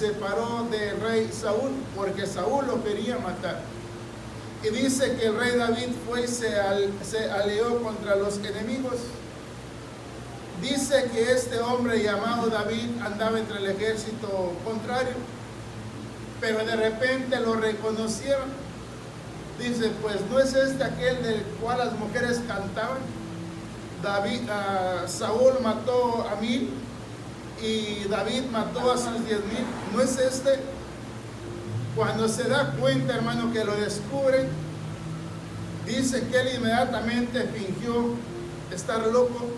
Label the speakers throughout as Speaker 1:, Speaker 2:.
Speaker 1: separó del rey Saúl, porque Saúl lo quería matar. Y dice que el rey David fue y se alió contra los enemigos. Dice que este hombre llamado David andaba entre el ejército contrario, pero de repente lo reconocieron. Dice, pues no es este aquel del cual las mujeres cantaban. Saúl mató a 1000 y David mató a sus 10,000. ¿No es este? Cuando se da cuenta, hermano, que lo descubren, dice que él inmediatamente fingió estar loco.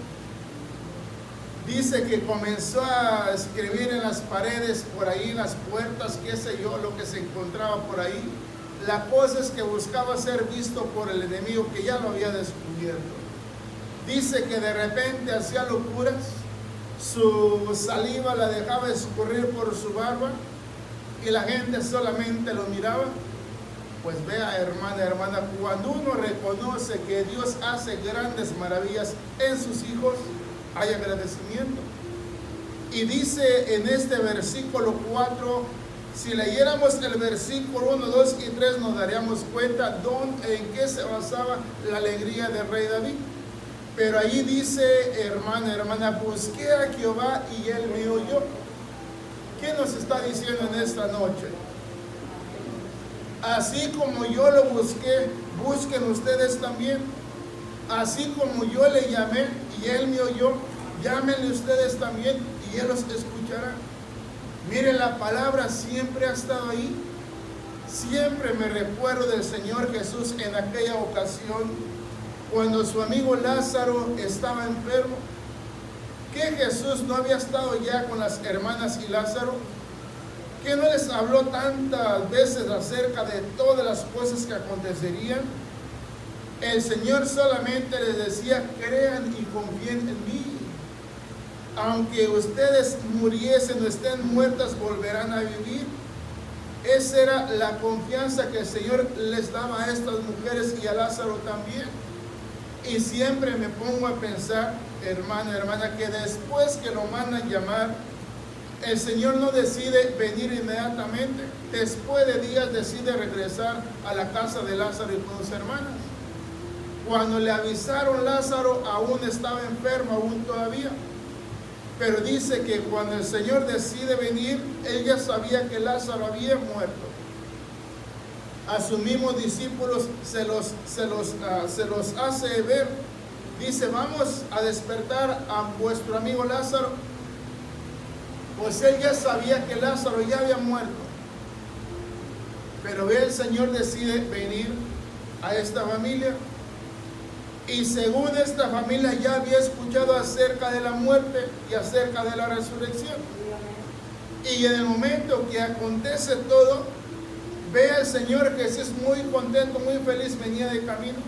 Speaker 1: Dice que comenzó a escribir en las paredes, por ahí, en las puertas, qué sé yo, lo que se encontraba por ahí. La cosa es que buscaba ser visto por el enemigo que ya lo había descubierto. Dice que de repente hacía locuras, su saliva la dejaba escurrir por su barba y la gente solamente lo miraba. Pues vea, hermana, cuando uno reconoce que Dios hace grandes maravillas en sus hijos, hay agradecimiento. Y dice en este versículo 4, si leyéramos el versículo 1, 2 y 3, nos daríamos cuenta en qué se basaba la alegría del rey David. Pero ahí dice, hermana, busqué a Jehová y él me oyó. ¿Qué nos está diciendo en esta noche? Así como yo lo busqué, busquen ustedes también. Así como yo le llamé y él me oyó, llámenle ustedes también y él los escuchará. Miren, la palabra siempre ha estado ahí. Siempre me recuerdo del Señor Jesús en aquella ocasión cuando su amigo Lázaro estaba enfermo. ¿Que Jesús no había estado ya con las hermanas y Lázaro? ¿Que no les habló tantas veces acerca de todas las cosas que acontecerían? El Señor solamente les decía, crean y confíen en mí. Aunque ustedes muriesen o estén muertas, volverán a vivir. Esa era la confianza que el Señor les daba a estas mujeres y a Lázaro también. Y siempre me pongo a pensar, hermana, que después que lo mandan llamar, el Señor no decide venir inmediatamente. Después de días decide regresar a la casa de Lázaro y con sus hermanas. Cuando le avisaron, Lázaro aún estaba enfermo, aún todavía. Pero dice que cuando el Señor decide venir, él ya sabía que Lázaro había muerto. A sus mismos discípulos se los hace ver. Dice, vamos a despertar a vuestro amigo Lázaro. Pues él ya sabía que Lázaro ya había muerto. Pero el Señor decide venir a esta familia. Y según esta familia ya había escuchado acerca de la muerte y acerca de la resurrección. Y en el momento que acontece todo, ve al Señor Jesús muy contento, muy feliz, venía de camino.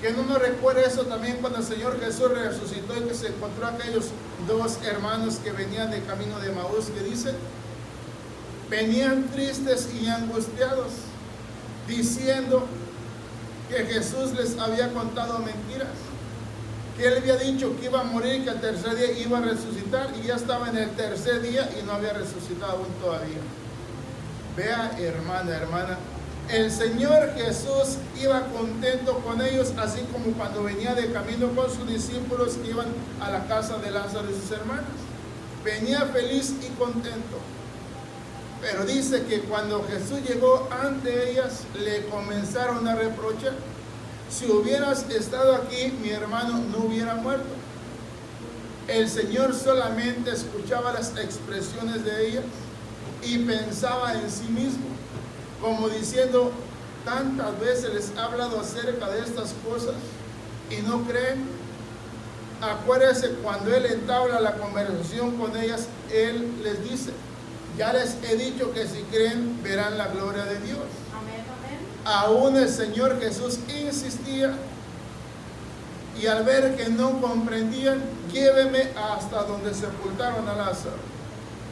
Speaker 1: Que no nos recuerda eso también cuando el Señor Jesús resucitó y que se encontró a aquellos dos hermanos que venían de camino de Maús, que dice, venían tristes y angustiados, diciendo que Jesús les había contado mentiras, que él había dicho que iba a morir, que al tercer día iba a resucitar, y ya estaba en el tercer día y no había resucitado aún todavía. Vea, hermana, el Señor Jesús iba contento con ellos, así como cuando venía de camino con sus discípulos que iban a la casa de Lázaro y sus hermanas. Venía feliz y contento. Pero dice que cuando Jesús llegó ante ellas, le comenzaron a reprochar. Si hubieras estado aquí, mi hermano no hubiera muerto. El Señor solamente escuchaba las expresiones de ellas y pensaba en sí mismo, como diciendo, tantas veces les he hablado acerca de estas cosas y no creen. Acuérdense, cuando Él entabla la conversación con ellas, Él les dice, ya les he dicho que si creen, verán la gloria de Dios.
Speaker 2: Amén, amén.
Speaker 1: Aún el Señor Jesús insistía, y al ver que no comprendían, lléveme hasta donde sepultaron a Lázaro.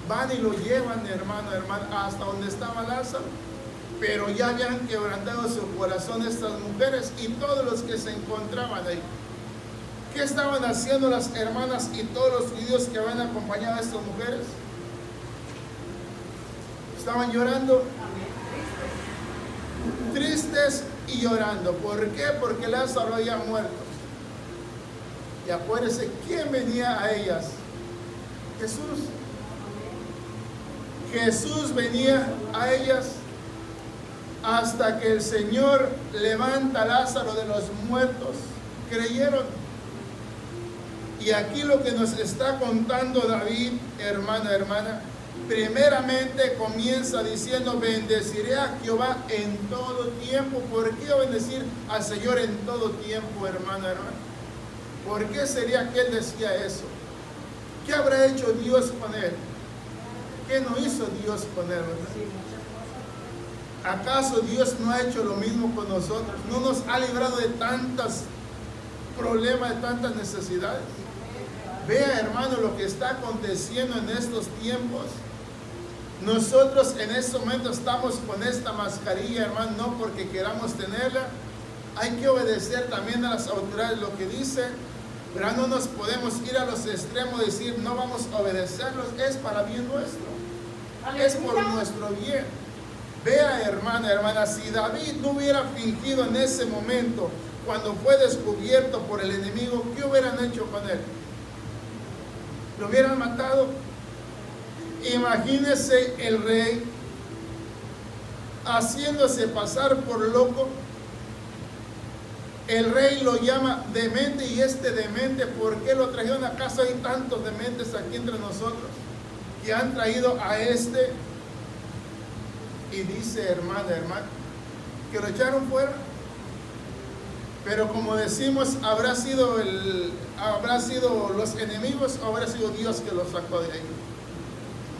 Speaker 1: Van y lo llevan, hermana, hasta donde estaba Lázaro, pero ya habían quebrantado su corazón estas mujeres y todos los que se encontraban ahí. ¿Qué estaban haciendo las hermanas y todos los judíos que habían acompañado a estas mujeres? Estaban llorando. Tristes y llorando. ¿Por qué? Porque Lázaro había muerto. Y acuérdense, ¿quién venía a ellas? Jesús. Jesús venía a ellas hasta que el Señor levanta a Lázaro de los muertos. Creyeron. Y aquí lo que nos está contando David, hermana, primeramente comienza diciendo: bendeciré a Jehová en todo tiempo. ¿Por qué bendecir al Señor en todo tiempo, hermana? ¿Por qué sería que él decía eso? ¿Qué habrá hecho Dios con él? ¿Qué no hizo Dios con él? ¿Acaso Dios no ha hecho lo mismo con nosotros? ¿No nos ha librado de tantos problemas, de tantas necesidades? Vea, hermano, lo que está aconteciendo en estos tiempos. Nosotros en este momento estamos con esta mascarilla, hermano, no porque queramos tenerla. Hay que obedecer también a las autoridades lo que dice, pero no nos podemos ir a los extremos y decir no vamos a obedecerlos. Es para bien nuestro. Es por nuestro bien. Vea, hermana, si David no hubiera fingido en ese momento, cuando fue descubierto por el enemigo, ¿qué hubieran hecho con él? ¿Lo hubieran matado? Imagínese el rey haciéndose pasar por loco. El rey lo llama demente, y este demente, ¿por qué lo trajeron a casa? Hay tantos dementes aquí entre nosotros que han traído a este. Y dice, hermana, que lo echaron fuera. Pero como decimos, habrá sido los enemigos, o habrá sido Dios que los sacó de ahí.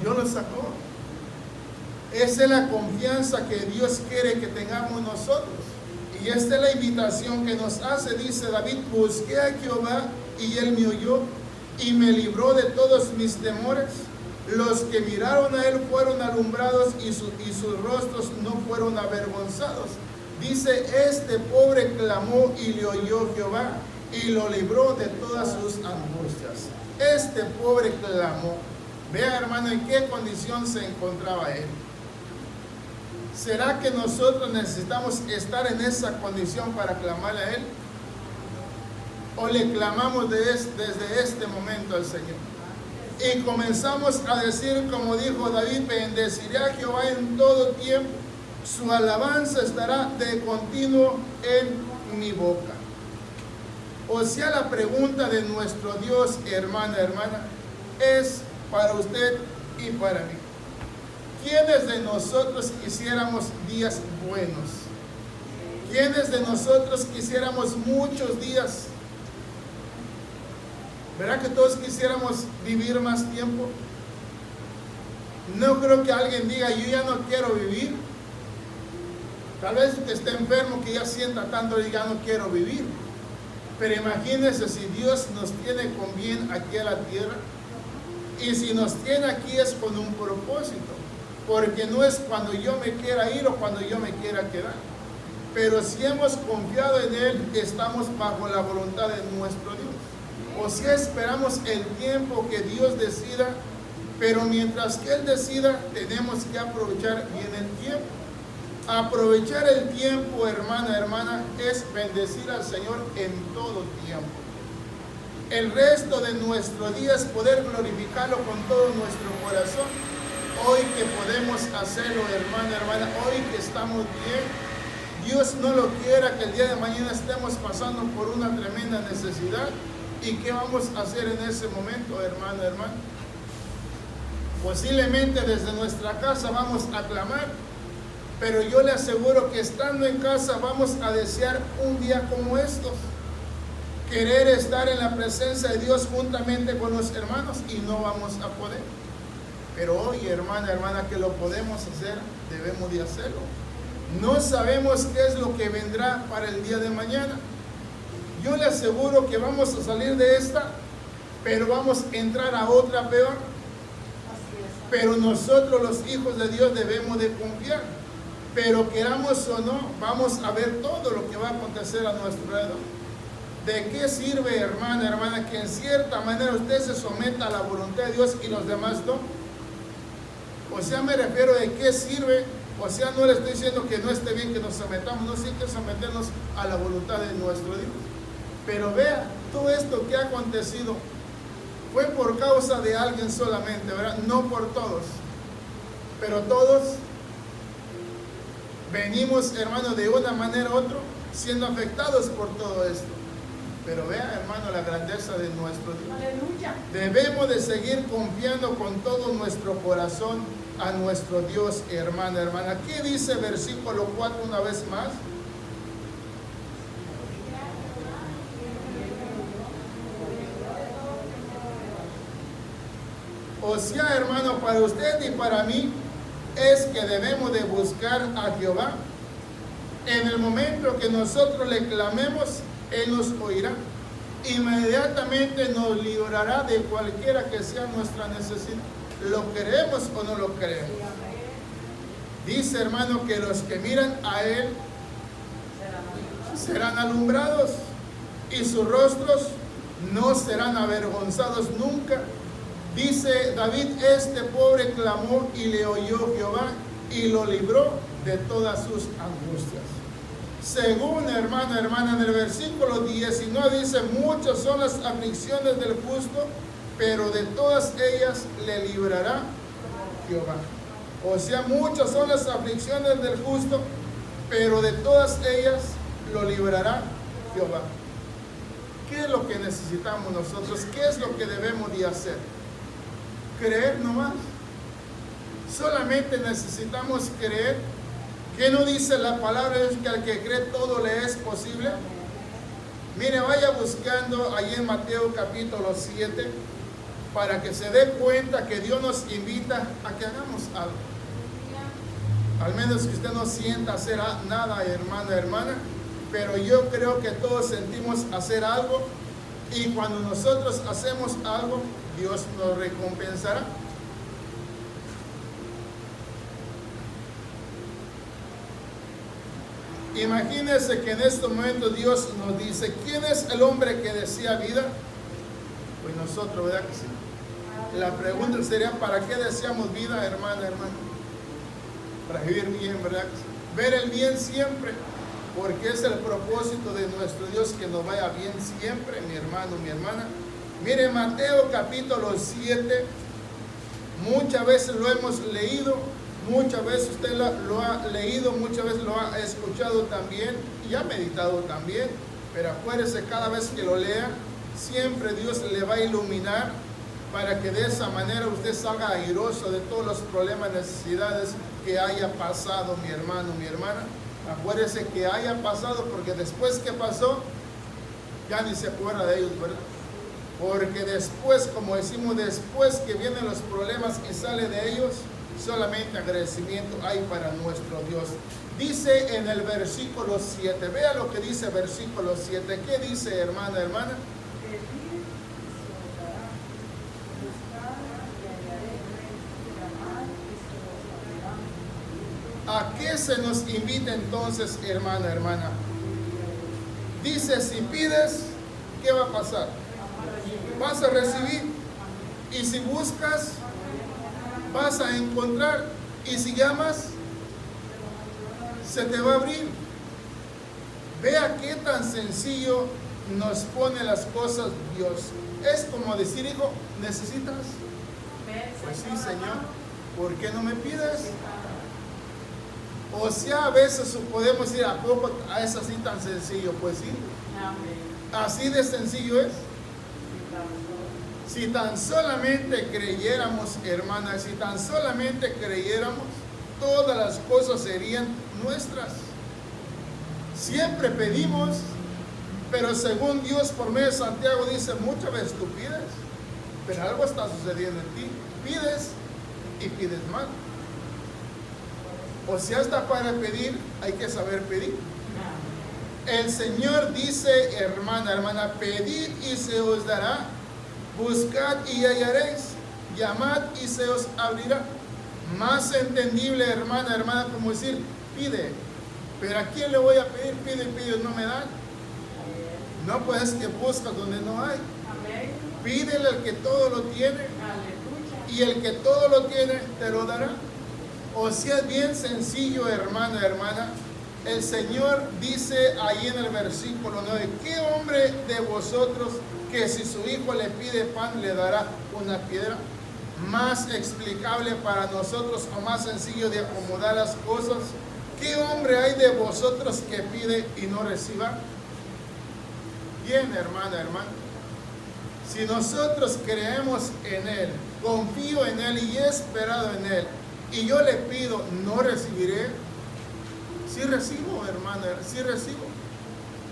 Speaker 1: Dios los sacó. Esa es la confianza que Dios quiere que tengamos nosotros. Y esta es la invitación que nos hace. Dice David: busqué a Jehová y él me oyó y me libró de todos mis temores. Los que miraron a él fueron alumbrados y sus rostros no fueron avergonzados. Dice: este pobre clamó y le oyó Jehová y lo libró de todas sus angustias. Este pobre clamó. Vea, hermano, en qué condición se encontraba él. ¿Será que nosotros necesitamos estar en esa condición para clamarle a él? ¿O le clamamos desde este momento al Señor? Y comenzamos a decir, como dijo David: bendeciré a Jehová en todo tiempo, su alabanza estará de continuo en mi boca. O sea, la pregunta de nuestro Dios, hermana, es para usted y para mí. ¿Quiénes de nosotros quisiéramos días buenos? ¿Quiénes de nosotros quisiéramos muchos días? ¿Verdad que todos quisiéramos vivir más tiempo? No creo que alguien diga: yo ya no quiero vivir. Tal vez que esté enfermo, que ya sienta tanto y ya no quiero vivir. Pero imagínense si Dios nos tiene con bien aquí a la tierra. Y si nos tiene aquí es con un propósito. Porque no es cuando yo me quiera ir o cuando yo me quiera quedar. Pero si hemos confiado en Él, estamos bajo la voluntad de nuestro Dios. O si esperamos el tiempo que Dios decida, pero mientras que Él decida, tenemos que aprovechar bien el tiempo. Aprovechar el tiempo, hermana, es bendecir al Señor en todo tiempo. El resto de nuestro día es poder glorificarlo con todo nuestro corazón. Hoy que podemos hacerlo, hermana, hoy que estamos bien, Dios no lo quiera que el día de mañana estemos pasando por una tremenda necesidad. ¿Y qué vamos a hacer en ese momento, hermana? Posiblemente desde nuestra casa vamos a clamar, pero yo le aseguro que estando en casa vamos a desear un día como estos. Querer estar en la presencia de Dios juntamente con los hermanos, y no vamos a poder. Pero hoy, hermana, que lo podemos hacer, debemos de hacerlo. No sabemos qué es lo que vendrá para el día de mañana. Yo le aseguro que vamos a salir de esta, pero vamos a entrar a otra peor. Pero nosotros, los hijos de Dios, debemos de confiar. Pero queramos o no, vamos a ver todo lo que va a acontecer a nuestro alrededor. ¿De qué sirve, hermana, que en cierta manera usted se someta a la voluntad de Dios y los demás no? O sea, me refiero de qué sirve. O sea, no le estoy diciendo que no esté bien que nos sometamos, no, sí hay que someternos a la voluntad de nuestro Dios. Pero vea, todo esto que ha acontecido fue por causa de alguien solamente, ¿verdad? No por todos. Pero todos venimos, hermano, de una manera u otra, siendo afectados por todo esto. Pero vea, hermano, la grandeza de nuestro Dios.
Speaker 2: Aleluya.
Speaker 1: Debemos de seguir confiando con todo nuestro corazón a nuestro Dios, hermana, hermana. ¿Qué dice versículo 4 una vez más? O sea, hermano, para usted y para mí es que debemos de buscar a Jehová. En el momento que nosotros le clamemos, Él nos oirá. Inmediatamente nos librará de cualquiera que sea nuestra necesidad. ¿Lo creemos o no lo creemos? Dice, hermano, que los que miran a Él serán alumbrados y sus rostros no serán avergonzados nunca. Dice David, este pobre clamó y le oyó Jehová y lo libró de todas sus angustias. Según, hermana, en el versículo 19 dice, muchas son las aflicciones del justo, pero de todas ellas le librará Jehová. O sea, muchas son las aflicciones del justo, pero de todas ellas lo librará Jehová. ¿Qué es lo que necesitamos nosotros? ¿Qué es lo que debemos de hacer? Creer nomás. Solamente necesitamos creer. ¿Qué no dice la palabra? Es que al que cree todo le es posible. Mire, vaya buscando ahí en Mateo capítulo 7 para que se dé cuenta que Dios nos invita a que hagamos algo. Al menos que usted no sienta hacer nada, hermana, pero yo creo que todos sentimos hacer algo, y cuando nosotros hacemos algo, Dios nos recompensará. Imagínense que en este momento Dios nos dice, ¿quién es el hombre que desea vida? Pues nosotros, ¿verdad que sí? La pregunta sería, ¿para qué deseamos vida, hermana? Para vivir bien, ¿verdad? Ver el bien siempre, porque es el propósito de nuestro Dios que nos vaya bien siempre, mi hermano, mi hermana. Mire, Mateo capítulo 7, muchas veces lo hemos leído, muchas veces usted lo ha leído, muchas veces lo ha escuchado también y ha meditado también, pero acuérdese, cada vez que lo lea, siempre Dios le va a iluminar para que de esa manera usted salga airoso de todos los problemas, necesidades que haya pasado, mi hermano, mi hermana. Acuérdese que haya pasado, porque después que pasó, ya ni se acuerda de ellos, ¿verdad? Porque después, como decimos, después que vienen los problemas y sale de ellos, solamente agradecimiento hay para nuestro Dios. Dice en el versículo 7, vea lo que dice versículo 7. ¿Qué dice, hermana? ¿A qué se nos invita entonces, hermana? Dice, si pides, ¿qué va a pasar? Vas a recibir. Y si buscas, vas a encontrar. Y si llamas, se te va a abrir. Vea qué tan sencillo nos pone las cosas Dios. Es como decir, hijo, ¿necesitas? Pues sí, Señor. ¿Por qué no me pides? O sea, a veces podemos decir, ¿a poco es así tan sencillo? Pues sí. Así de sencillo es. Si tan solamente creyéramos, hermana, si tan solamente creyéramos, todas las cosas serían nuestras. Siempre pedimos, pero según Dios por medio de Santiago dice, muchas veces tú pides, pero algo está sucediendo en ti. Pides y pides mal. O sea, hasta para pedir hay que saber pedir. El Señor dice, hermana, pedid y se os dará, buscad y hallaréis, llamad y se os abrirá. Más entendible, hermana, como decir, pide. Pero ¿a quién le voy a pedir? Pide, no me dan. No, pues que buscas donde no hay. Pídele al que todo lo tiene. y el que todo lo tiene te lo dará. O sea, es bien sencillo, hermano, hermana. El Señor dice ahí en el versículo 9, ¿qué hombre de vosotros que si su hijo le pide pan le dará una piedra? Más explicable para nosotros o más sencillo de acomodar las cosas. ¿Qué hombre hay de vosotros que pide y no reciba? Bien, hermana, hermano. Si nosotros creemos en Él, confío en Él y he esperado en Él, y yo le pido, ¿no recibiré? Sí recibo, hermana, sí recibo.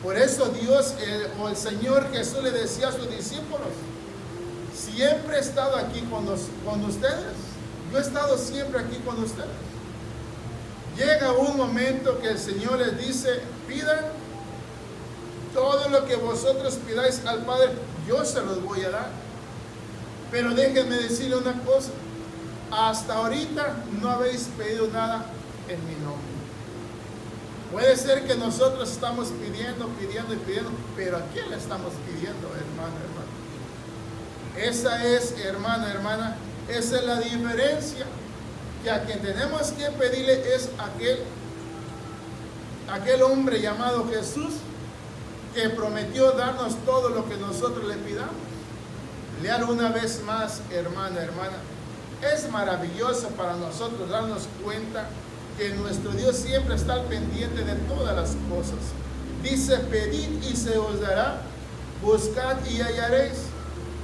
Speaker 1: Por eso Dios o el Señor Jesús le decía a sus discípulos, siempre he estado aquí con ustedes. Yo he estado siempre aquí con ustedes. Llega un momento que el Señor les dice, pidan todo lo que vosotros pidáis al Padre, yo se los voy a dar. Pero déjenme decirle una cosa, hasta ahorita no habéis pedido nada en mi nombre. Puede ser que nosotros estamos pidiendo, pero ¿a quién le estamos pidiendo, hermano, hermano? Esa es, hermana, hermana, esa es la diferencia, que a quien tenemos que pedirle es aquel hombre llamado Jesús, que prometió darnos todo lo que nosotros le pidamos. Léalo una vez más, hermana, hermana. Es maravilloso para nosotros darnos cuenta que nuestro Dios siempre está al pendiente de todas las cosas. Dice, pedid y se os dará, buscad y hallaréis,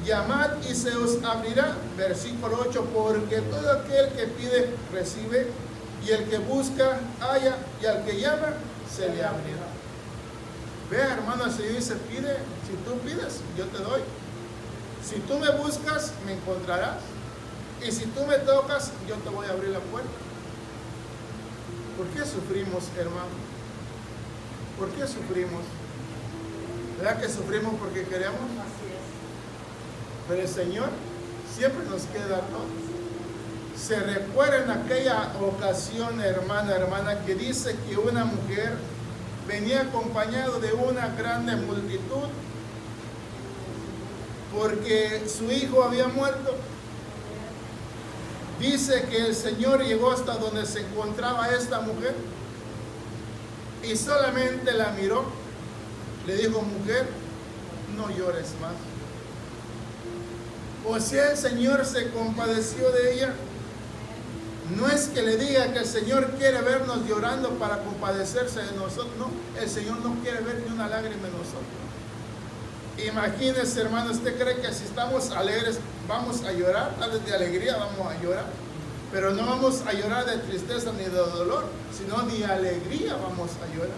Speaker 1: llamad y se os abrirá. Versículo 8, porque todo aquel que pide, recibe, y el que busca, halla, y al que llama, se le abrirá. Vea, hermano, si dice, pide, si tú pides, yo te doy. Si tú me buscas, me encontrarás. Y si tú me tocas, yo te voy a abrir la puerta. ¿Por qué sufrimos, hermano? ¿Por qué sufrimos? ¿Verdad que sufrimos porque queremos?
Speaker 2: Así es.
Speaker 1: Pero el Señor siempre nos queda todo. Se recuerda en aquella ocasión, hermana, hermana, que dice que una mujer venía acompañado de una grande multitud porque su hijo había muerto. Dice que el Señor llegó hasta donde se encontraba esta mujer y solamente la miró. Le dijo, mujer, no llores más. O sea, el Señor se compadeció de ella. No es que le diga que el Señor quiere vernos llorando para compadecerse de nosotros. No, el Señor no quiere ver ni una lágrima en nosotros. Imagínese, hermano, ¿usted cree que si estamos alegres vamos a llorar? Tal vez de alegría vamos a llorar, pero no vamos a llorar de tristeza ni de dolor, sino de alegría vamos a llorar.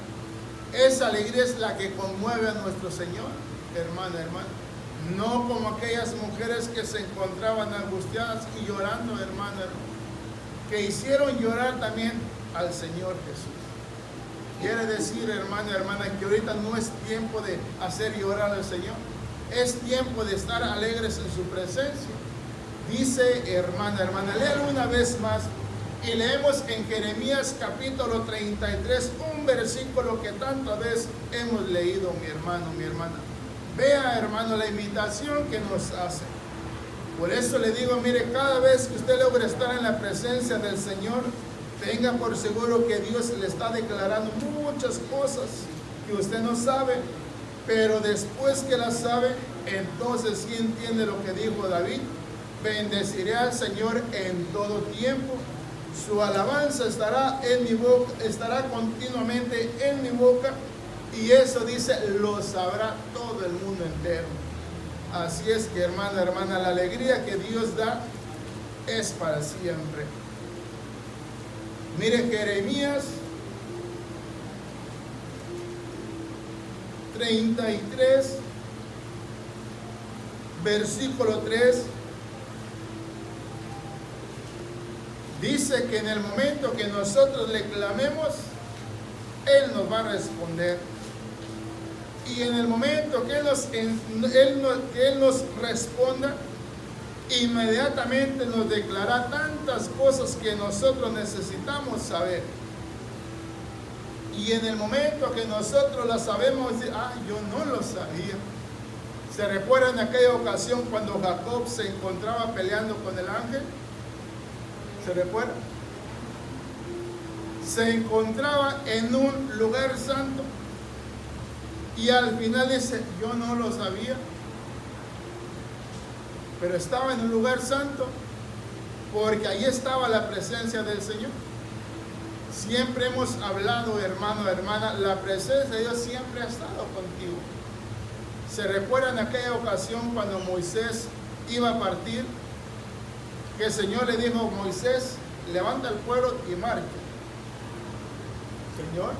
Speaker 1: Esa alegría es la que conmueve a nuestro Señor, hermano, hermano. No como aquellas mujeres que se encontraban angustiadas y llorando, hermano, hermano, que hicieron llorar también al Señor Jesús. Quiere decir, hermano, hermana, que ahorita no es tiempo de hacer llorar al Señor. Es tiempo de estar alegres en su presencia. Dice, hermana, hermana, léalo una vez más. Y leemos en Jeremías capítulo 33, un versículo que tantas veces hemos leído, mi hermano, mi hermana. Vea, hermano, la invitación que nos hace. Por eso le digo, mire, cada vez que usted logre estar en la presencia del Señor, tenga por seguro que Dios le está declarando muchas cosas que usted no sabe, pero después que las sabe, entonces sí entiende lo que dijo David: bendeciré al Señor en todo tiempo, su alabanza estará en mi boca, estará continuamente en mi boca, y eso dice, lo sabrá todo el mundo entero. Así es que, hermana, hermana, la alegría que Dios da es para siempre. Mire, Jeremías 33, versículo 3, dice que en el momento que nosotros le clamemos, Él nos va a responder. Y en el momento que Él nos responda, inmediatamente nos declara tantas cosas que nosotros necesitamos saber. Y en el momento que nosotros las sabemos, yo no lo sabía. ¿Se recuerdan aquella ocasión cuando Jacob se encontraba peleando con el ángel? ¿Se recuerdan? Se encontraba en un lugar santo y al final dice, yo no lo sabía, pero estaba en un lugar santo porque ahí estaba la presencia del Señor. Siempre hemos hablado, hermano, hermana, la presencia de Dios siempre ha estado contigo. ¿Se recuerdan aquella ocasión cuando Moisés iba a partir? Que el Señor le dijo, Moisés, levanta el pueblo y marcha. Señor,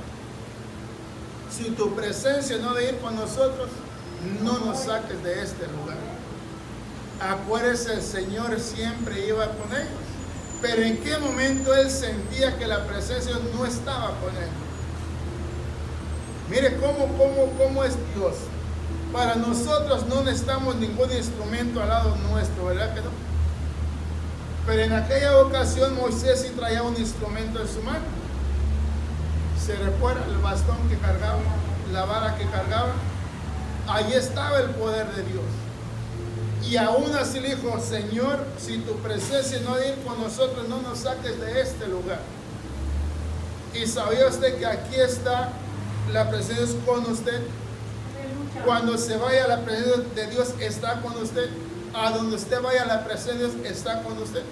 Speaker 1: si tu presencia no de ir con nosotros, no nos saques de este lugar. Acuérdese, el Señor siempre iba con ellos. Pero ¿en qué momento él sentía que la presencia no estaba con él? Mire cómo es Dios. Para nosotros no necesitamos ningún instrumento al lado nuestro, ¿verdad que no? Pero en aquella ocasión Moisés sí traía un instrumento en su mano. ¿Se recuerda el bastón que cargaba, la vara que cargaba? Ahí estaba el poder de Dios. Y aún así le dijo, Señor, si tu presencia no de ir con nosotros, no nos saques de este lugar. Y sabía usted que aquí está la presencia con usted. Cuando se vaya, la presencia de Dios está con usted. A donde usted vaya, la presencia de Dios está con usted.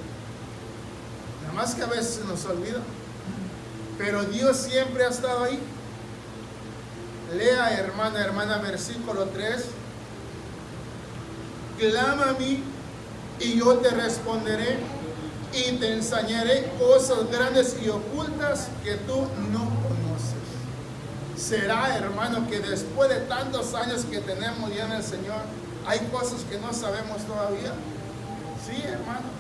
Speaker 1: Nada más que a veces se nos olvida. Pero Dios siempre ha estado ahí. Lea, hermana, versículo 3. Clama a mí y yo te responderé y te enseñaré cosas grandes y ocultas que tú no conoces. ¿Será, hermano, que después de tantos años que tenemos ya en el Señor, hay cosas que no sabemos todavía? Sí, hermano.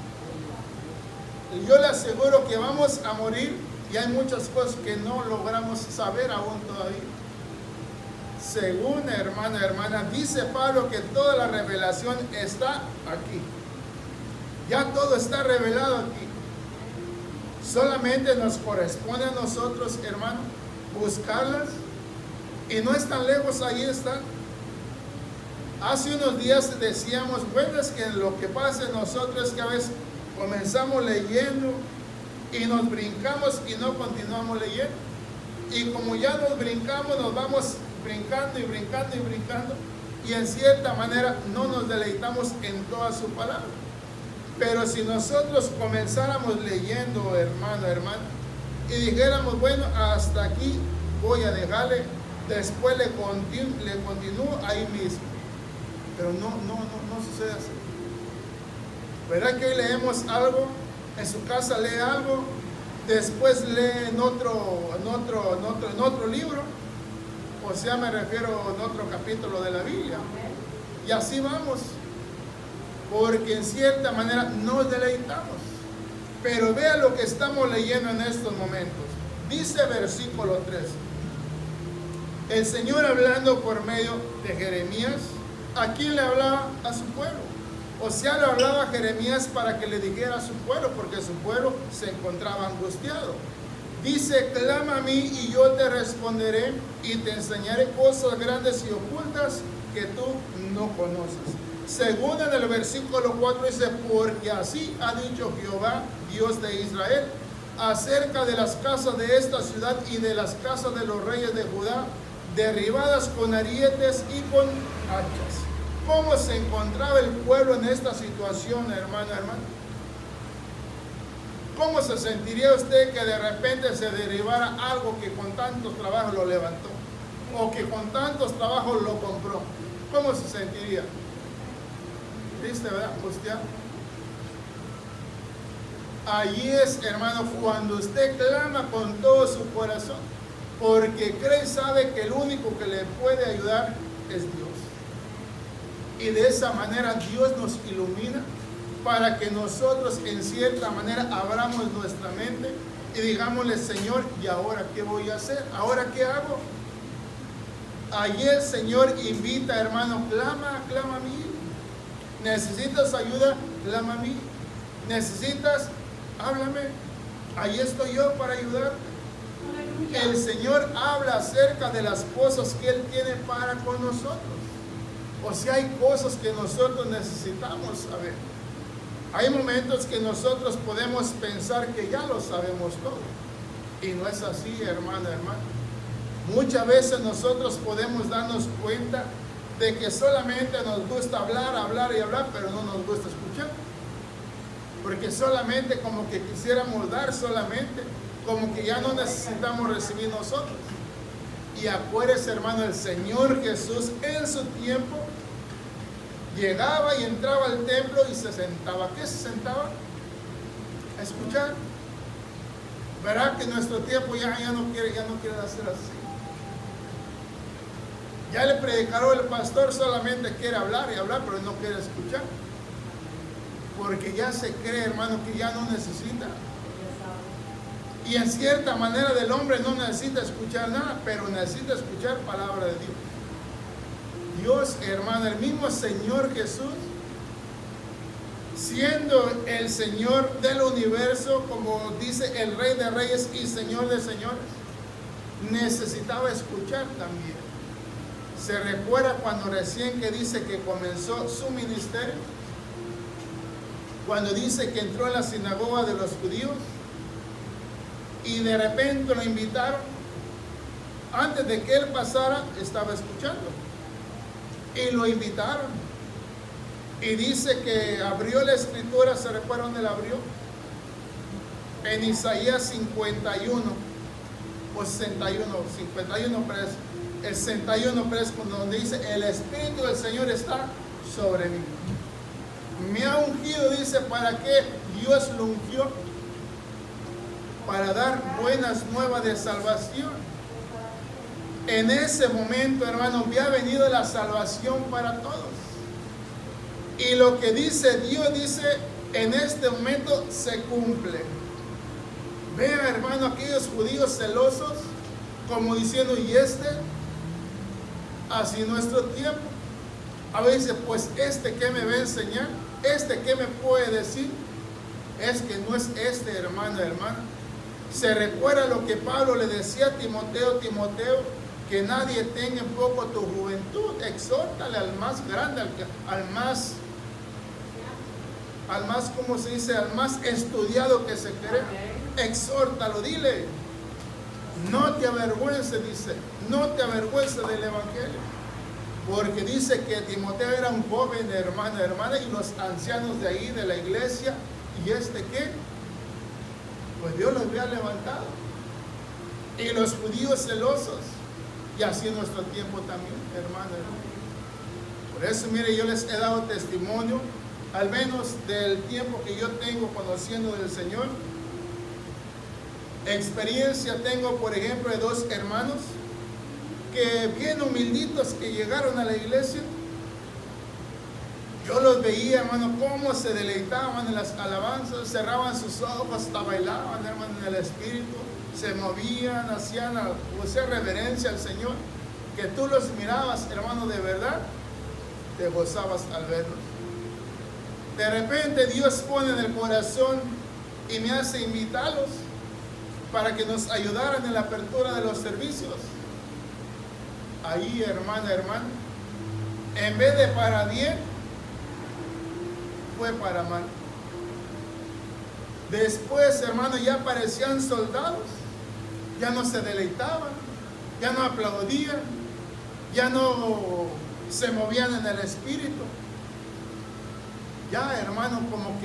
Speaker 1: Yo le aseguro que vamos a morir y hay muchas cosas que no logramos saber aún todavía. Según, hermana, dice Pablo que toda la revelación está aquí. Ya todo está revelado aquí. Solamente nos corresponde a nosotros, hermano, buscarlas. Y no es tan lejos, ahí están. Hace unos días decíamos, bueno, es que lo que pasa en nosotros es que a veces comenzamos leyendo y nos brincamos y no continuamos leyendo. Y como ya nos brincamos, nos vamos brincando y brincando y brincando, y en cierta manera no nos deleitamos en toda su palabra. Pero si nosotros comenzáramos leyendo, hermano, y dijéramos, bueno, hasta aquí voy a dejarle, después le continúo ahí mismo. Pero no sucede así. ¿Verdad que hoy leemos algo? En su casa lee algo, después lee en otro libro, o sea, me refiero en otro capítulo de la Biblia. Y así vamos, porque en cierta manera nos deleitamos. Pero vea lo que estamos leyendo en estos momentos. Dice versículo 3. El Señor hablando por medio de Jeremías, ¿a quién le hablaba? A su pueblo. O sea, le hablaba a Jeremías para que le dijera a su pueblo, porque su pueblo se encontraba angustiado. Dice, clama a mí y yo te responderé y te enseñaré cosas grandes y ocultas que tú no conoces. Según en el versículo 4 dice, porque así ha dicho Jehová, Dios de Israel, acerca de las casas de esta ciudad y de las casas de los reyes de Judá, derribadas con arietes y con hachas. ¿Cómo se encontraba el pueblo en esta situación, hermano? ¿Cómo se sentiría usted que de repente se derribara algo que con tantos trabajos lo levantó? O que con tantos trabajos lo compró. ¿Cómo se sentiría? ¿Viste, verdad? Angustiado. Allí es, hermano, cuando usted clama con todo su corazón, porque cree y sabe que el único que le puede ayudar es Dios. Y de esa manera Dios nos ilumina para que nosotros en cierta manera abramos nuestra mente y digámosle, Señor, ¿y ahora qué voy a hacer? ¿Ahora qué hago? Allí el Señor invita, hermano, clama a mí. ¿Necesitas ayuda? Clama a mí. ¿Necesitas? Háblame. Ahí estoy yo para ayudarte. El Señor habla acerca de las cosas que Él tiene para con nosotros. O si hay cosas que nosotros necesitamos saber. Hay momentos que nosotros podemos pensar que ya lo sabemos todo. Y no es así, hermano. Muchas veces nosotros podemos darnos cuenta de que solamente nos gusta hablar, pero no nos gusta escuchar. Porque solamente como que quisiéramos dar solamente, como que ya no necesitamos recibir nosotros. Y acuérdese, hermano, el Señor Jesús en su tiempo llegaba y entraba al templo y se sentaba. ¿Qué se sentaba? A escuchar. Verá que nuestro tiempo ya no quiere hacer así. Ya el predicador, el pastor solamente quiere hablar, pero no quiere escuchar. Porque ya se cree, hermano, que ya no necesita. Y en cierta manera del hombre no necesita escuchar nada, pero necesita escuchar palabra de Dios. Dios, hermano, el mismo Señor Jesús, siendo el Señor del universo, como dice el Rey de Reyes y Señor de Señores, necesitaba escuchar también. Se recuerda cuando recién que dice que comenzó su ministerio, cuando dice que entró en la sinagoga de los judíos y de repente lo invitaron. Antes de que él pasara, estaba escuchando y lo invitaron. Y dice que abrió la escritura. ¿Se recuerda dónde la abrió? En Isaías 51 o 61, 51 pero el 61 pero es donde dice: el Espíritu del Señor está sobre mí. Me ha ungido, dice, ¿para qué? Dios lo ungió para dar buenas nuevas de salvación. En ese momento, hermano, había venido la salvación para todos. Y lo que dice Dios, dice, en este momento se cumple. Vea, hermano, aquellos judíos celosos, como diciendo: ¿y este? Así nuestro tiempo. A veces, pues, ¿qué me va a enseñar? ¿Qué me puede decir? Es que no es hermana. Se recuerda lo que Pablo le decía a Timoteo: que nadie tenga en poco tu juventud. Exhórtale al más grande, al más, ¿cómo se dice? Al más estudiado que se cree. Exhórtalo, dile: no te avergüences, dice, no te avergüences del Evangelio. Porque dice que Timoteo era un joven, hermana, y los ancianos de ahí, de la iglesia, ¿y qué? Pues Dios los había levantado. Y los judíos celosos, y así en nuestro tiempo también, hermano. Por eso, mire, yo les he dado testimonio, al menos del tiempo que yo tengo conociendo del Señor. Experiencia tengo, por ejemplo, de dos hermanos que bien humilditos que llegaron a la iglesia. Yo los veía, hermano, cómo se deleitaban en las alabanzas, cerraban sus ojos, hasta bailaban, hermano, en el espíritu, se movían, hacían reverencia al Señor, que tú los mirabas, hermano, de verdad, te gozabas al verlos. De repente Dios pone en el corazón y me hace invitarlos para que nos ayudaran en la apertura de los servicios. Ahí, hermano, en vez de para bien, fue para mal. Después, hermano, ya parecían soldados, ya no se deleitaban, ya no aplaudían, ya no se movían en el espíritu. Ya, hermano, como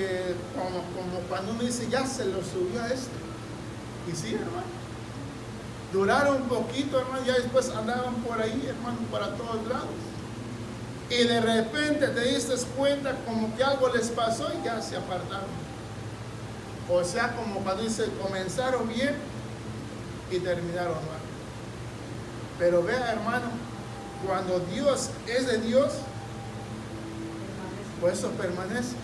Speaker 1: cuando uno dice: ya se lo subió a Y sí, hermano. Duraron un poquito, hermano, ya después andaban por ahí, hermano, para todos lados. Y de repente te diste cuenta como que algo les pasó y ya se apartaron. O sea, como cuando dice, comenzaron bien y terminaron mal. Pero vea, hermano, cuando Dios es de Dios, pues eso permanece.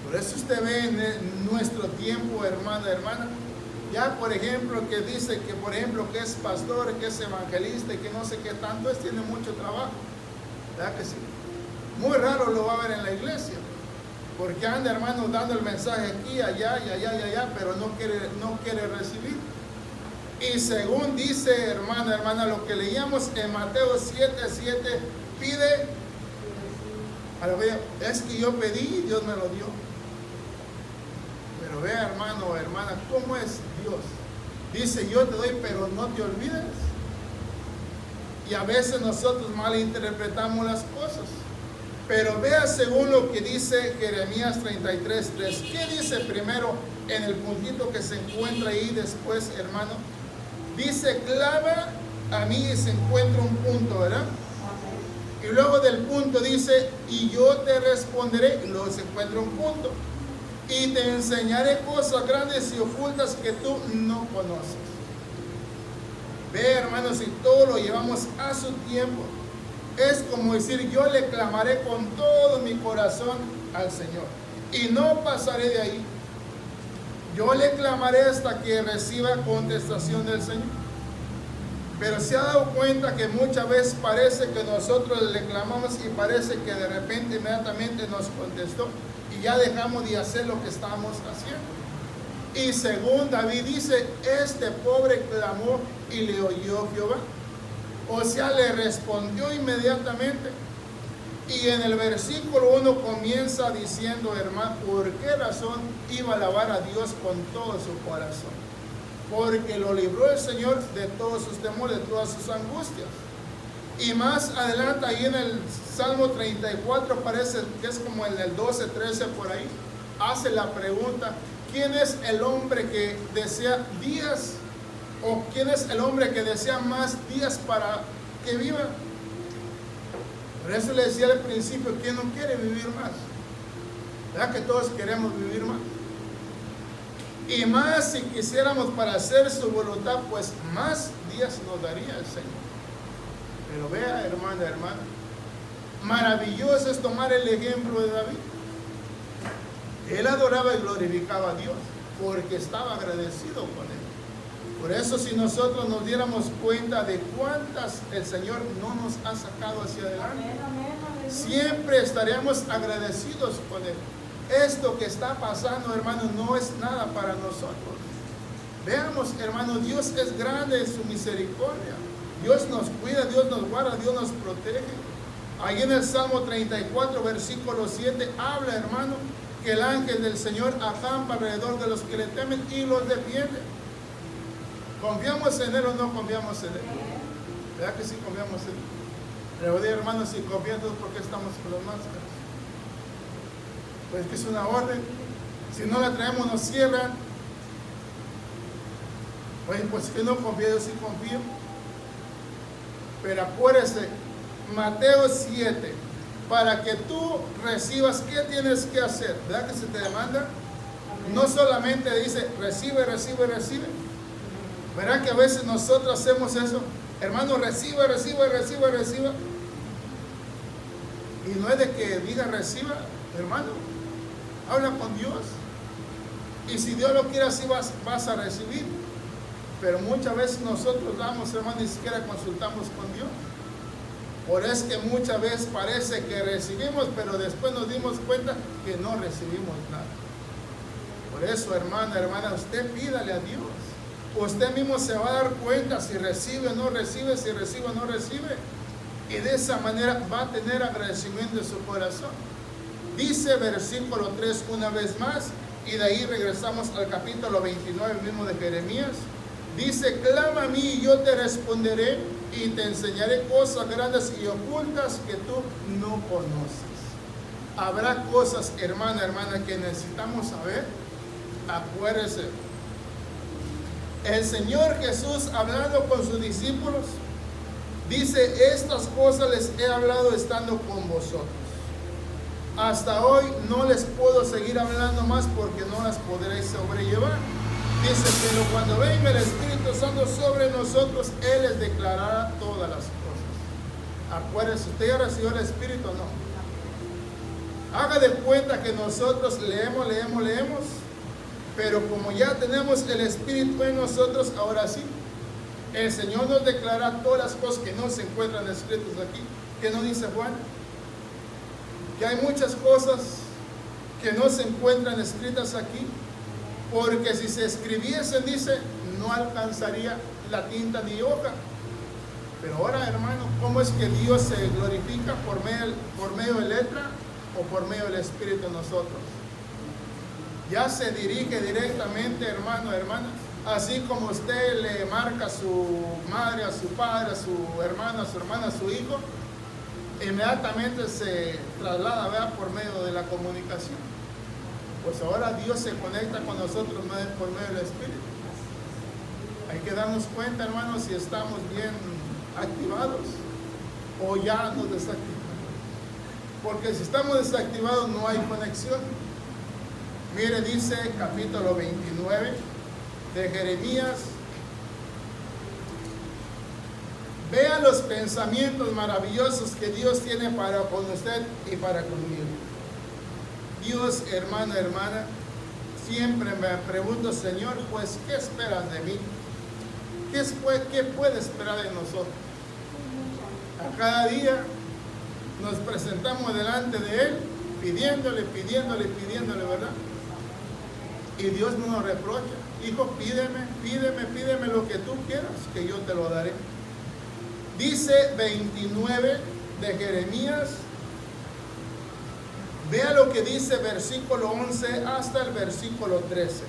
Speaker 1: Por eso usted ve en nuestro tiempo, hermana, ya por ejemplo que dice que por ejemplo que es pastor, que es evangelista y que no sé qué tanto es, tiene mucho trabajo. ¿Verdad que sí? Muy raro lo va a ver en la iglesia, porque anda, hermano, dando el mensaje aquí, allá, pero no quiere recibir. Y según dice, hermana, lo que leíamos en Mateo 7:7, pide. Es que yo pedí y Dios me lo dio. Pero vea, hermano o hermana, ¿cómo es Dios? Dice, yo te doy, pero no te olvides. Y a veces nosotros malinterpretamos las cosas. Pero vea según lo que dice Jeremías 33:3. ¿Qué dice primero en el puntito que se encuentra ahí después, hermano? Dice, clama a mí y se encuentra un punto, ¿verdad? Y luego del punto dice, y yo te responderé, y luego se encuentra un punto. Y te enseñaré cosas grandes y ocultas que tú no conoces. Ve, hermanos, si todo lo llevamos a su tiempo, es como decir, yo le clamaré con todo mi corazón al Señor y no pasaré de ahí. Yo le clamaré hasta que reciba contestación del Señor. Pero se ha dado cuenta que muchas veces parece que nosotros le clamamos y parece que de repente inmediatamente nos contestó y ya dejamos de hacer lo que estamos haciendo. Y según David dice, este pobre clamó y le oyó Jehová. O sea, le respondió inmediatamente. Y en el versículo 1 comienza diciendo, hermano, ¿por qué razón iba a alabar a Dios con todo su corazón? Porque lo libró el Señor de todos sus temores, de todas sus angustias. Y más adelante, ahí en el Salmo 34, parece que es como en el 12, 13 por ahí, hace la pregunta, ¿quién es el hombre que desea días? ¿O quién es el hombre que desea más días para que viva? Por eso le decía al principio, ¿quién no quiere vivir más? ¿Verdad que todos queremos vivir más? Y más si quisiéramos para hacer su voluntad, pues más días nos daría el Señor. Pero vea, hermana, maravilloso es tomar el ejemplo de David. Él adoraba y glorificaba a Dios porque estaba agradecido con él. Por eso, si nosotros nos diéramos cuenta de cuántas el Señor no nos ha sacado hacia adelante, siempre estaríamos agradecidos con él. Esto que está pasando, hermano, no es nada para nosotros. Veamos, hermano, Dios es grande en su misericordia. Dios nos cuida, Dios nos guarda, Dios nos protege. Ahí en el Salmo 34, versículo 7, habla, hermano, que el ángel del Señor acampa alrededor de los que le temen y los defiende. ¿Confiamos en él o no confiamos en él? ¿Verdad que sí confiamos en él? Pero, hermano, si confiamos, ¿por qué estamos con las máscaras? Pues que es una orden. Si no la traemos, nos cierran. Oye, pues que no confío, yo sí confío. Pero acuérdese, Mateo 7, para que tú recibas, ¿qué tienes que hacer? ¿Verdad que se te demanda? No solamente dice, recibe, recibe, recibe. ¿Verdad que a veces nosotros hacemos eso? Hermano, recibe, recibe, recibe, recibe. Y no es de que diga reciba, hermano. Habla con Dios. Y si Dios lo quiere así, vas a recibir. Pero muchas veces nosotros damos, hermano, ni siquiera consultamos con Dios. Por eso que muchas veces parece que recibimos, pero después nos dimos cuenta que no recibimos nada. Por eso, hermana, usted pídale a Dios. Usted mismo se va a dar cuenta si recibe o no recibe, si recibe o no recibe. Y de esa manera va a tener agradecimiento en su corazón. Dice versículo 3 una vez más, y de ahí regresamos al capítulo 29 mismo de Jeremías. Dice, clama a mí y yo te responderé y te enseñaré cosas grandes y ocultas que tú no conoces. Habrá cosas, hermana, que necesitamos saber. Acuérdese, el Señor Jesús hablando con sus discípulos, dice, estas cosas les he hablado estando con vosotros. Hasta hoy no les puedo seguir hablando más porque no las podréis sobrellevar. Dice, pero cuando venga el Espíritu Santo sobre nosotros, Él les declarará todas las cosas. Acuérdense, ¿usted ya recibió el Espíritu o no? Haga de cuenta que nosotros leemos, pero como ya tenemos el Espíritu en nosotros, ahora sí, el Señor nos declara todas las cosas que no se encuentran escritas aquí. ¿Qué nos dice Juan? Que hay muchas cosas que no se encuentran escritas aquí. porque si se escribiesen, dice, no alcanzaría la tinta ni hoja. Pero ahora, hermano, ¿cómo es que Dios se glorifica por medio de letra o por medio del Espíritu en nosotros? Ya se dirige directamente, hermano, hermana, así como usted le marca a su madre, a su padre, a su hermano, a su hermana, a su hijo, inmediatamente se traslada, ¿verdad?, por medio de la comunicación. Pues ahora Dios se conecta con nosotros por medio del Espíritu. Hay que darnos cuenta, hermanos, si estamos bien activados o ya nos desactivamos. Porque si estamos desactivados no hay conexión. Mire, dice capítulo 29 de Jeremías. Vea los pensamientos maravillosos que Dios tiene para con usted y para conmigo. Dios, hermano, hermana, siempre me pregunto, Señor, pues, ¿qué esperas de mí? ¿Qué puede esperar de nosotros? A cada día nos presentamos delante de Él, pidiéndole, ¿verdad? Y Dios no nos reprocha. Hijo, pídeme lo que tú quieras, que yo te lo daré. Dice 29 de Jeremías. Vea lo que dice versículo 11 hasta el versículo 13.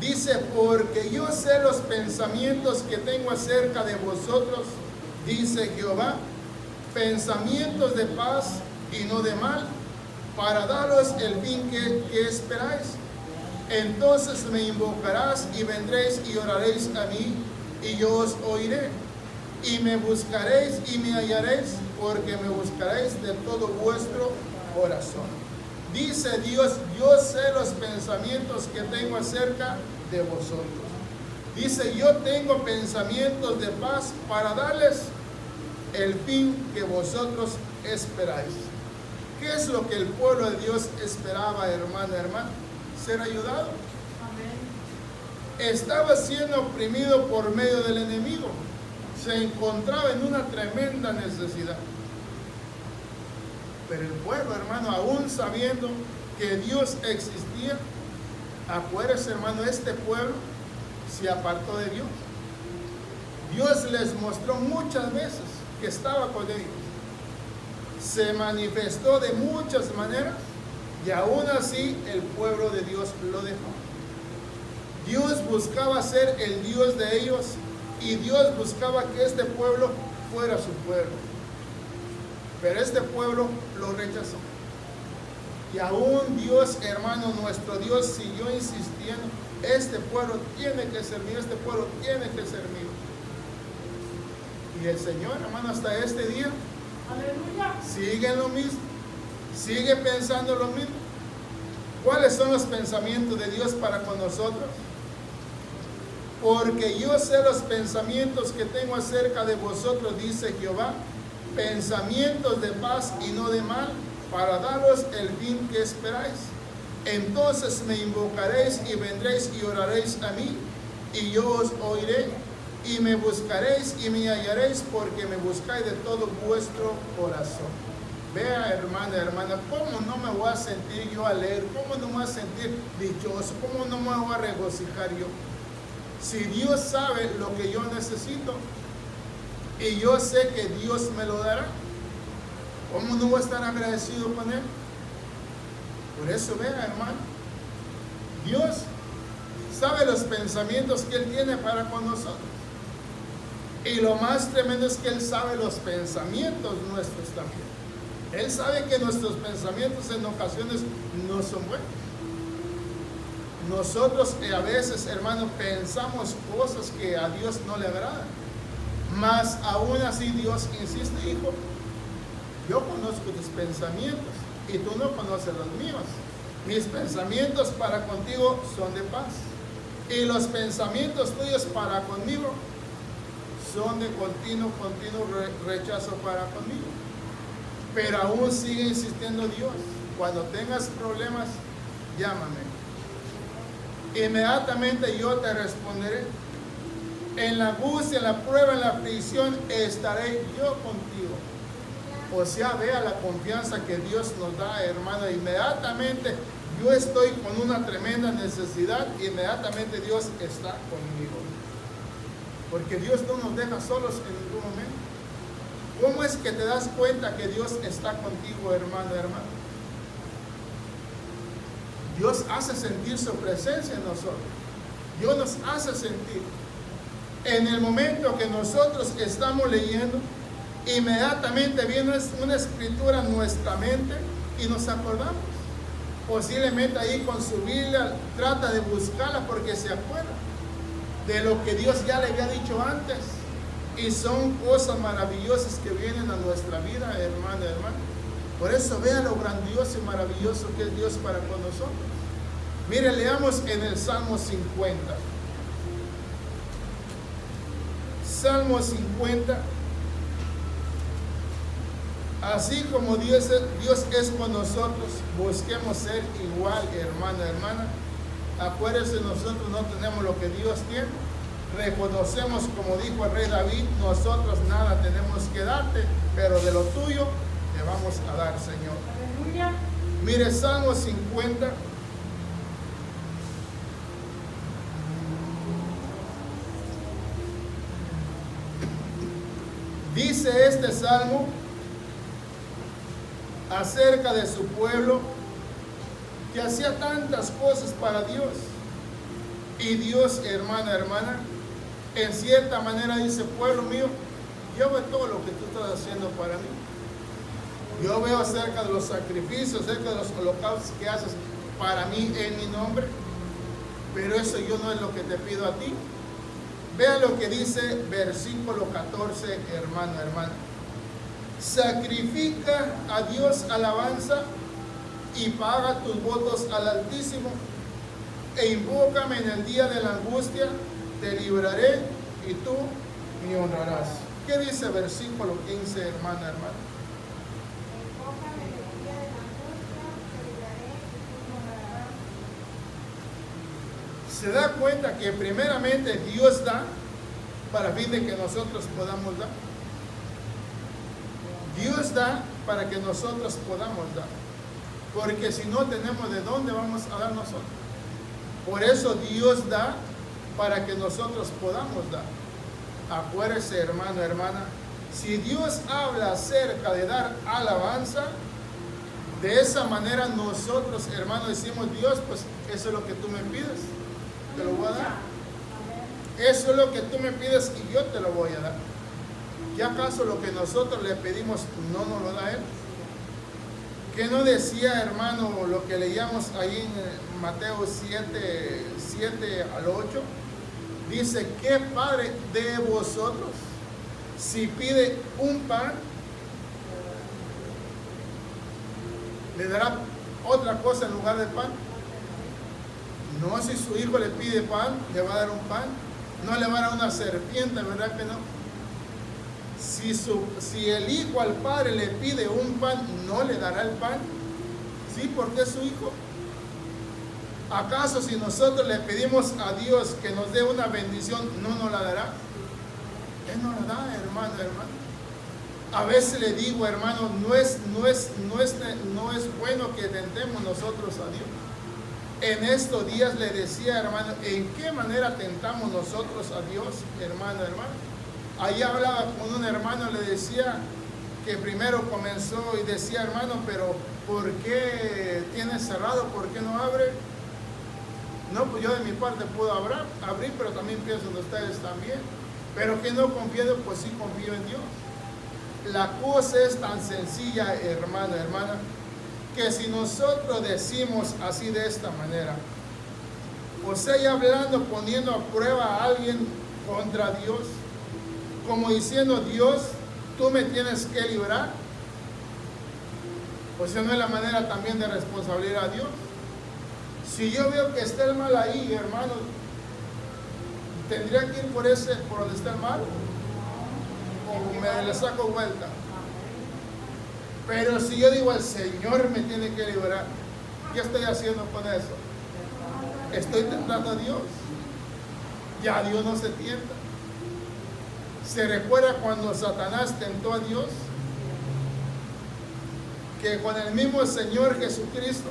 Speaker 1: Dice, porque yo sé los pensamientos que tengo acerca de vosotros, dice Jehová, pensamientos de paz y no de mal, para daros el fin que esperáis. Entonces me invocarás y vendréis y oraréis a mí, y yo os oiré. Y me buscaréis y me hallaréis, porque me buscaréis de todo vuestro corazón. Dice Dios, yo sé los pensamientos que tengo acerca de vosotros. Dice, yo tengo pensamientos de paz para darles el fin que vosotros esperáis. ¿Qué es lo que el pueblo de Dios esperaba, hermano, hermano? Ser ayudado. Amén. Estaba siendo oprimido por medio del enemigo. Se encontraba en una tremenda necesidad. Pero el pueblo, hermano, aún sabiendo que Dios existía, acuérdense, hermano, este pueblo se apartó de Dios. Dios les mostró muchas veces que estaba con ellos. Se manifestó de muchas maneras y aún así el pueblo de Dios lo dejó. Dios buscaba ser el Dios de ellos y Dios buscaba que este pueblo fuera su pueblo. Pero este pueblo lo rechazó. Y aún Dios, hermano, nuestro Dios siguió insistiendo. Este pueblo tiene que ser mío, este pueblo tiene que ser mío. Y el Señor, hermano, hasta este día, aleluya, sigue en lo mismo. Sigue pensando lo mismo. ¿Cuáles son los pensamientos de Dios para con nosotros? Porque yo sé los pensamientos que tengo acerca de vosotros, dice Jehová, pensamientos de paz y no de mal, para daros el fin que esperáis. Entonces me invocaréis y vendréis y oraréis a mí, y yo os oiré, y me buscaréis y me hallaréis, porque me buscáis de todo vuestro corazón. Vea, hermana, hermana, ¿cómo no me voy a sentir yo alegre? ¿Cómo no me voy a sentir dichoso? ¿Cómo no me voy a regocijar yo? Si Dios sabe lo que yo necesito y yo sé que Dios me lo dará, ¿cómo no voy a estar agradecido con Él? Por eso, vea, hermano, Dios sabe los pensamientos que Él tiene para con nosotros. Y lo más tremendo es que Él sabe los pensamientos nuestros también. Él sabe que nuestros pensamientos en ocasiones no son buenos. Nosotros a veces, hermano, pensamos cosas que a Dios no le agradan. Mas aún así Dios insiste, hijo, yo conozco tus pensamientos y tú no conoces los míos. Mis pensamientos para contigo son de paz. Y los pensamientos tuyos para conmigo son de continuo rechazo para conmigo. Pero aún sigue insistiendo Dios. Cuando tengas problemas, llámame. Inmediatamente yo te responderé. En la angustia, en la prueba, en la aflicción, estaré yo contigo. O sea, vea la confianza que Dios nos da, hermano. Inmediatamente yo estoy con una tremenda necesidad, inmediatamente Dios está conmigo. Porque Dios no nos deja solos en ningún momento. ¿Cómo es que te das cuenta que Dios está contigo, hermano, hermano? Dios hace sentir su presencia en nosotros. Dios nos hace sentir. En el momento que nosotros estamos leyendo, inmediatamente viene una escritura en nuestra mente y nos acordamos. Posiblemente ahí con su Biblia trata de buscarla porque se acuerda de lo que Dios ya le había dicho antes. Y son cosas maravillosas que vienen a nuestra vida, hermano, hermano. Por eso vea lo grandioso y maravilloso que es Dios para con nosotros. Mire, leamos en el Salmo 50. Salmo 50. Así como Dios es con nosotros, busquemos ser igual, hermano, hermana. Acuérdense, nosotros no tenemos lo que Dios tiene. Reconocemos, como dijo el rey David, nosotros nada tenemos que darte, pero de lo tuyo te vamos a dar, Señor. Aleluya. Mire, Salmo 50. Dice este salmo acerca de su pueblo que hacía tantas cosas para Dios. Y Dios, hermana, hermana, en cierta manera dice: pueblo mío, yo veo todo lo que tú estás haciendo para mí. Yo veo acerca de los sacrificios, acerca de los holocaustos que haces para mí en mi nombre. Pero eso yo no es lo que te pido a ti. Vea lo que dice versículo 14, hermano, hermana. Sacrifica a Dios alabanza y paga tus votos al Altísimo, e invócame en el día de la angustia, te libraré y tú me honrarás. ¿Qué dice versículo 15, hermana, hermana?
Speaker 2: Invócame en el día de la angustia, te libraré y tú me honrarás.
Speaker 1: Se da cuenta que primeramente Dios da para fin de que nosotros podamos dar. Dios da para que nosotros podamos dar. Porque si no tenemos de dónde vamos a dar nosotros. Por eso Dios da para que nosotros podamos dar. Acuérdese, hermano, hermana, si Dios habla acerca de dar alabanza, de esa manera nosotros, hermano, decimos: Dios, pues eso es lo que tú me pides, te lo voy a dar. Eso es lo que tú me pides y yo te lo voy a dar. ¿Y acaso lo que nosotros le pedimos no nos lo da Él? ¿Qué no decía, hermano, lo que leíamos ahí en Mateo 7 al 8? Dice: ¿qué padre de vosotros, si pide un pan, le dará otra cosa en lugar de pan? No, si su hijo le pide pan, le va a dar un pan. No le va a dar una serpiente, ¿verdad que no? Si el hijo al padre le pide un pan, no le dará el pan. ¿Sí? Porque es su hijo. ¿Acaso si nosotros le pedimos a Dios que nos dé una bendición, no nos la dará? Él nos la da, hermano, hermano. A veces le digo, hermano, no es bueno que tentemos nosotros a Dios. En estos días le decía, hermano, ¿en qué manera tentamos nosotros a Dios, hermano, hermano? Ahí hablaba con un hermano, le decía que primero comenzó y decía: hermano, pero ¿por qué tiene cerrado? ¿Por qué no abre? No, pues yo de mi parte puedo abrir, pero también pienso en ustedes también. Pero que no confío, pues sí confío en Dios. La cosa es tan sencilla, hermano, hermana, que si nosotros decimos así de esta manera, o sea, hablando, poniendo a prueba a alguien contra Dios, como diciendo: Dios, tú me tienes que librar, pues no es la manera también de responsabilizar a Dios. Si yo veo que está el mal ahí, hermano, ¿tendría que ir por donde está el mal? ¿O me le saco vuelta? Pero si yo digo: el Señor me tiene que liberar, ¿qué estoy haciendo con eso? Estoy tentando a Dios. Ya Dios no se tienta. ¿Se recuerda cuando Satanás tentó a Dios? Que con el mismo Señor Jesucristo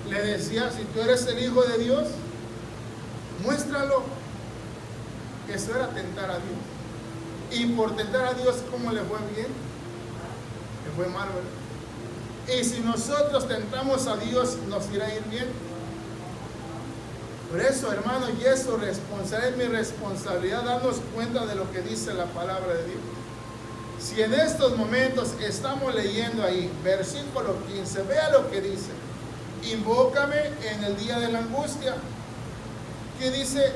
Speaker 1: Le decía, si tú eres el Hijo de Dios, muéstralo. Eso era tentar a Dios. Y por tentar a Dios, ¿cómo le fue bien? Le fue mal, ¿verdad? Y si nosotros tentamos a Dios, ¿nos irá a ir bien? Por eso, hermano, y eso es mi responsabilidad, darnos cuenta de lo que dice la palabra de Dios. Si en estos momentos estamos leyendo ahí, versículo 15, vea lo que dice. Invócame en el día de la angustia. ¿Qué dice?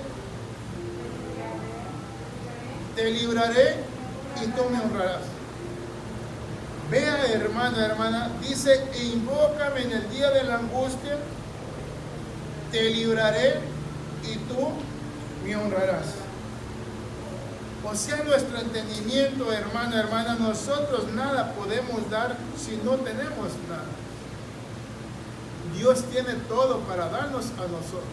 Speaker 1: Te libraré y tú me honrarás. Vea, hermano, hermana, dice, invócame en el día de la angustia, te libraré y tú me honrarás. O sea, nuestro entendimiento, hermano, hermana, nosotros nada podemos dar si no tenemos nada. Dios tiene todo para darnos a nosotros.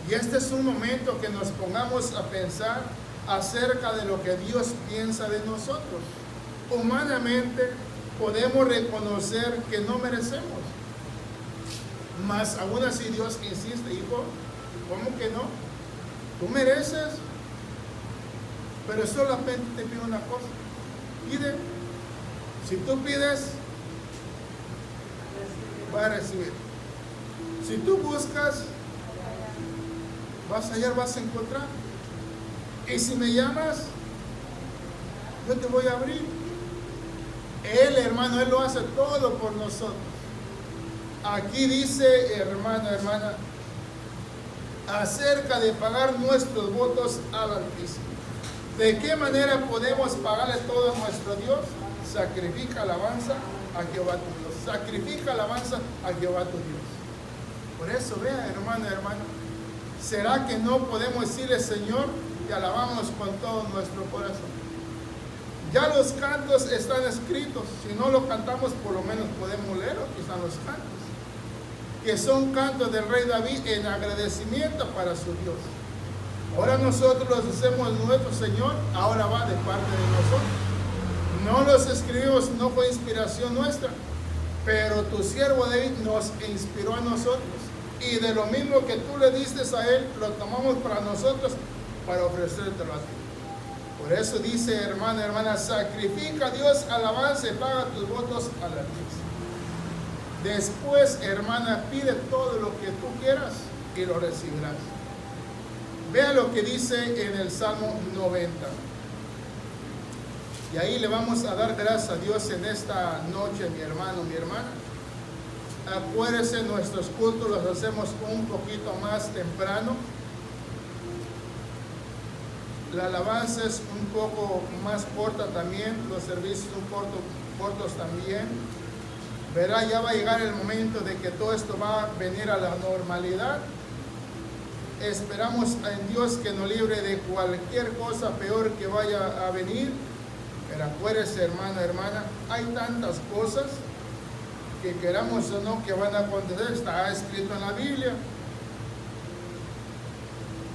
Speaker 1: Y este es un momento que nos pongamos a pensar acerca de lo que Dios piensa de nosotros. Humanamente podemos reconocer que no merecemos. Mas aún así Dios insiste, hijo, ¿cómo que no? Tú mereces. Pero solamente te pido una cosa. Pide. Si tú pides, vas a recibir. Si tú buscas, vas a hallar, vas a encontrar. Y si me llamas, yo te voy a abrir. Él, hermano, Él lo hace todo por nosotros. Aquí dice, hermano, hermana, acerca de pagar nuestros votos al Altísimo. ¿De qué manera podemos pagarle todo a nuestro Dios? Sacrifica alabanza a Jehová tu Dios. Sacrifica alabanza a Jehová tu Dios. Por eso, vea, hermano, hermano, ¿será que no podemos decirle, Señor, te alabamos con todo nuestro corazón? Ya los cantos están escritos. Si no lo cantamos, por lo menos podemos leer. Aquí están los cantos, que son cantos del rey David en agradecimiento para su Dios. Ahora nosotros los hacemos nuestro, Señor, ahora va de parte de nosotros. No los escribimos, no fue inspiración nuestra, pero tu siervo David nos inspiró a nosotros. Y de lo mismo que tú le diste a él, lo tomamos para nosotros, para ofrecértelo a ti. Por eso dice, hermana, hermana, sacrifica a Dios alabanza y paga tus votos a la Dios. Después, hermana, pide todo lo que tú quieras y lo recibirás. Vea lo que dice en el Salmo 90. Y ahí le vamos a dar gracias a Dios en esta noche, mi hermano, mi hermana. Acuérdese, nuestros cultos los hacemos un poquito más temprano. La alabanza es un poco más corta también, los servicios son cortos también. Verá, ya va a llegar el momento de que todo esto va a venir a la normalidad. Esperamos en Dios que nos libre de cualquier cosa peor que vaya a venir. Pero acuérdese, hermano, hermana, hay tantas cosas que queramos o no que van a acontecer. Está escrito en la Biblia.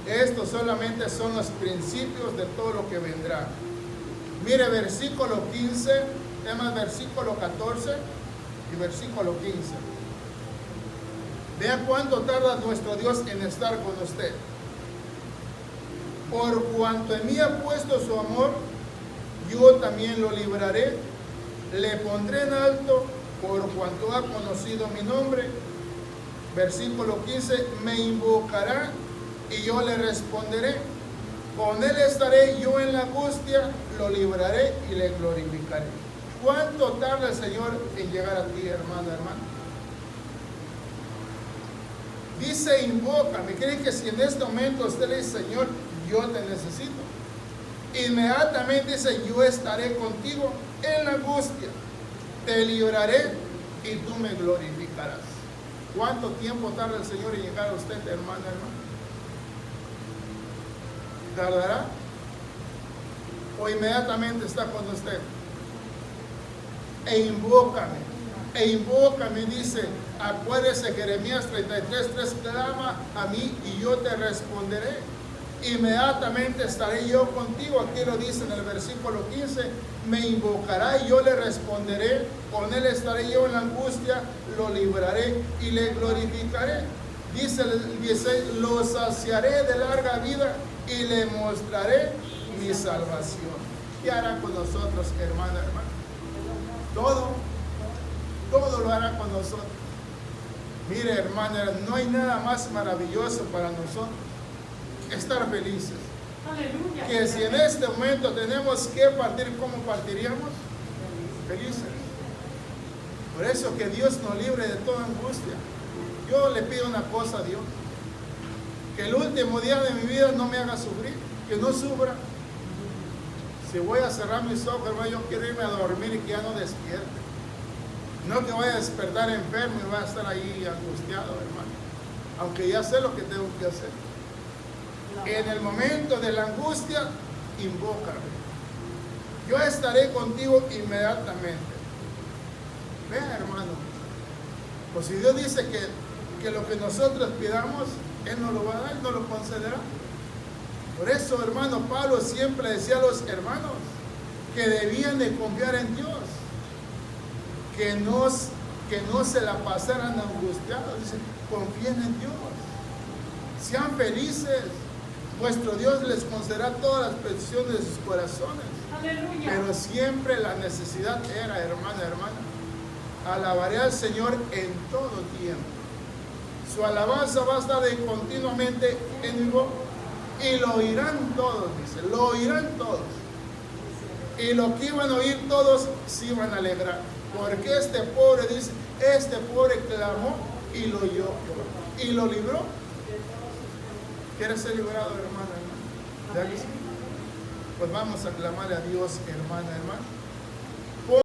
Speaker 1: Estos solamente son los principios de todo lo que vendrá. Mire, versículo 15, tema versículo 14 y versículo 15. Vea cuánto tarda nuestro Dios en estar con usted. Por cuanto en mí ha puesto su amor, yo también lo libraré. Le pondré en alto por cuanto ha conocido mi nombre. Versículo 15, me invocará y yo le responderé. Con él estaré yo en la angustia, lo libraré y le glorificaré. ¿Cuánto tarda el Señor en llegar a ti, hermano, hermano? Dice, invócame. ¿Creen que si en este momento usted le dice, Señor, yo te necesito? Inmediatamente dice, yo estaré contigo en la angustia. Te libraré y tú me glorificarás. ¿Cuánto tiempo tarda el Señor en llegar a usted, hermano, hermano? ¿Tardará? ¿O inmediatamente está con usted? E invócame, dice, acuérdese Jeremías 33:3, clama a mí y yo te responderé inmediatamente estaré yo contigo. Aquí lo dice en el versículo 15, me invocará y yo le responderé, con él estaré yo en la angustia, lo libraré y le glorificaré. Dice el 16, lo saciaré de larga vida y le mostraré mi salvación. ¿Qué hará con nosotros, hermana? Todo lo hará con nosotros. Mire, hermana, no hay nada más maravilloso para nosotros que estar felices.
Speaker 3: Aleluya.
Speaker 1: Que si en este momento tenemos que partir, ¿cómo partiríamos? Felices. Por eso que Dios nos libre de toda angustia. Yo le pido una cosa a Dios, que el último día de mi vida no me haga sufrir, que no sufra. Si voy a cerrar mis ojos, hermano, yo quiero irme a dormir y que ya no despierte. No que vaya a despertar enfermo y vaya a estar ahí angustiado, hermano. Aunque ya sé lo que tengo que hacer. En el momento de la angustia, invócame. Yo estaré contigo inmediatamente. Vea, hermano. Pues si Dios dice que lo que nosotros pidamos, Él nos lo va a dar, Él nos lo concederá. Por eso, hermano, Pablo siempre decía a los hermanos que debían de confiar en Dios. Que no se la pasaran angustiados. Dice, confíen en Dios. Sean felices. Vuestro Dios les concederá todas las peticiones de sus corazones.
Speaker 3: Aleluya.
Speaker 1: Pero siempre la necesidad era, hermana, alabaré al Señor en todo tiempo. Su alabanza va a estar continuamente en mi boca. Y lo oirán todos, dice, lo oirán todos. Y lo que iban a oír todos se iban a alegrar. Porque este pobre, dice, este pobre clamó y lo oyó y lo libró. ¿Quieres ser librado, hermana? Pues vamos a clamarle a Dios, hermana.